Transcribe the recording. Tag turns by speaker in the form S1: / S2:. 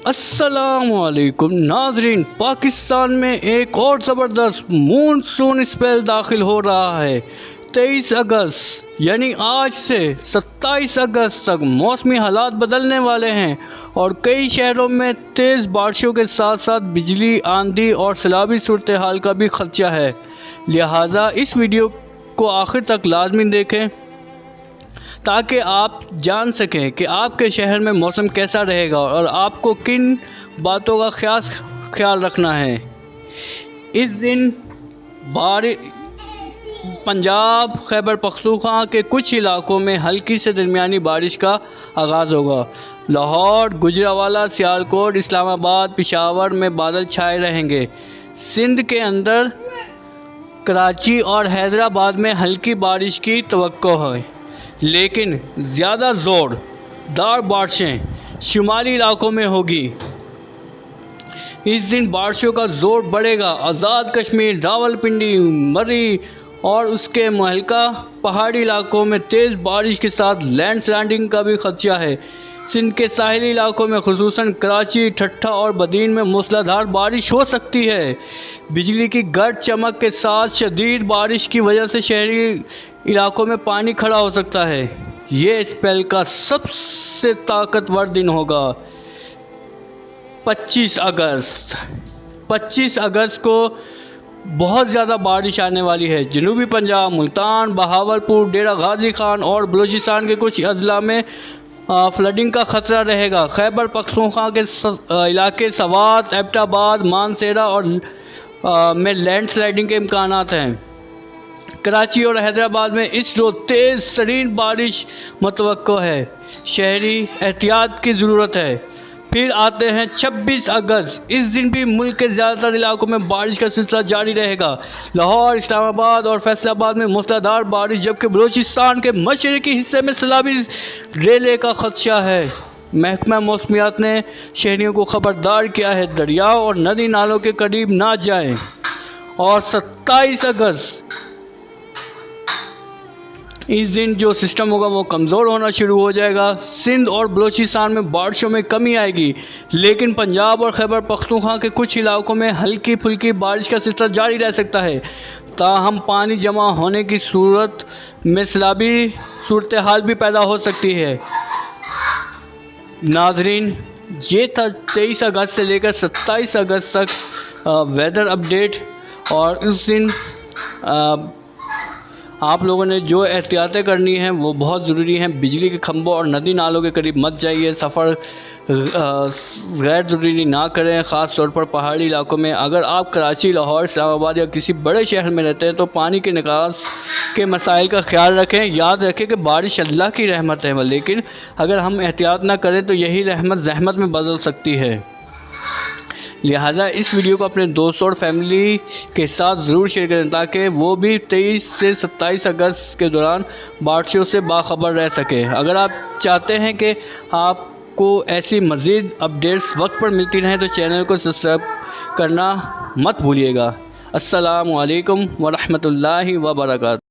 S1: السلام علیکم ناظرین، پاکستان میں ایک اور زبردست مونسون اسپیل داخل ہو رہا ہے۔ 23 اگست یعنی آج سے 27 اگست تک موسمی حالات بدلنے والے ہیں اور کئی شہروں میں تیز بارشوں کے ساتھ ساتھ بجلی، آندھی اور سیلابی صورتحال کا بھی خدشہ ہے۔ لہٰذا اس ویڈیو کو آخر تک لازمی دیکھیں تاکہ آپ جان سکیں کہ آپ کے شہر میں موسم کیسا رہے گا اور آپ کو کن باتوں کا خیال رکھنا ہے۔ اس دن پنجاب، خیبر پختونخوا کے کچھ علاقوں میں ہلکی سے درمیانی بارش کا آغاز ہوگا۔ لاہور، گوجرانوالہ، سیالکوٹ، اسلام آباد، پشاور میں بادل چھائے رہیں گے۔ سندھ کے اندر، کراچی اور حیدرآباد میں ہلکی بارش کی توقع ہے، لیکن زیادہ زور دار بارشیں شمالی علاقوں میں ہوگی۔ اس دن بارشوں کا زور بڑھے گا۔ آزاد کشمیر، راولپنڈی، مری اور اس کے متعلقہ پہاڑی علاقوں میں تیز بارش کے ساتھ لینڈ سلائڈنگ کا بھی خدشہ ہے۔ سندھ کے ساحلی علاقوں میں خصوصاً کراچی، ٹھٹھہ اور بدین میں موسلا دھار بارش ہو سکتی ہے۔ بجلی کی گرج چمک کے ساتھ شدید بارش کی وجہ سے شہری علاقوں میں پانی کھڑا ہو سکتا ہے۔ یہ اسپیل کا سب سے طاقتور دن ہوگا۔ 25 اگست کو بہت زیادہ بارش آنے والی ہے۔ جنوبی پنجاب، ملتان، بہاولپور، ڈیرہ غازی خان اور بلوچستان کے کچھ اضلاع میں فلڈنگ کا خطرہ رہے گا۔ خیبر پختونخوا کے علاقے سوات، ایبٹ آباد، مانسہرہ اور میں لینڈ سلائڈنگ کے امکانات ہیں۔ کراچی اور حیدرآباد میں اس روز تیز ترین بارش متوقع ہے۔ شہری احتیاط کی ضرورت ہے۔ پھر آتے ہیں 26 اگست۔ اس دن بھی ملک کے زیادہ تر علاقوں میں بارش کا سلسلہ جاری رہے گا۔ لاہور، اسلام آباد اور فیصل آباد میں موسلادھار بارش، جبکہ بلوچستان کے مشرقی حصے میں سیلابی ریلے کا خدشہ ہے۔ محکمہ موسمیات نے شہریوں کو خبردار کیا ہے دریاؤں اور ندی نالوں کے قریب نہ جائیں۔ اور 27 اگست اس دن جو سسٹم ہوگا وہ کمزور ہونا شروع ہو جائے گا۔ سندھ اور بلوچستان میں بارشوں میں کمی آئے گی، لیکن پنجاب اور خیبر پختونخوا کے کچھ علاقوں میں ہلکی پھلکی بارش کا سلسلہ جاری رہ سکتا ہے۔ تاہم پانی جمع ہونے کی صورت میں سیلابی صورتحال بھی پیدا ہو سکتی ہے۔ ناظرین، یہ تھا 23 اگست سے لے کر 27 اگست تک ویدر اپڈیٹ، اور اس دن آپ لوگوں نے جو احتیاطیں کرنی ہیں وہ بہت ضروری ہیں۔ بجلی کے کھمبوں اور ندی نالوں کے قریب مت جائیے۔ سفر غیر ضروری نہ کریں، خاص طور پر پہاڑی علاقوں میں۔ اگر آپ کراچی، لاہور، اسلام آباد یا کسی بڑے شہر میں رہتے ہیں تو پانی کے نکاس کے مسائل کا خیال رکھیں۔ یاد رکھیں کہ بارش اللہ کی رحمت ہے، لیکن اگر ہم احتیاط نہ کریں تو یہی رحمت زحمت میں بدل سکتی ہے۔ لہٰذا اس ویڈیو کو اپنے دوستوں اور فیملی کے ساتھ ضرور شیئر کریں تاکہ وہ بھی 23 سے 27 اگست کے دوران بارشوں سے باخبر رہ سکیں۔ اگر آپ چاہتے ہیں کہ آپ کو ایسی مزید اپڈیٹس وقت پر ملتی رہیں تو چینل کو سبسکرائب کرنا مت بھولیے گا۔ السلام علیکم ورحمۃ اللہ وبرکاتہ۔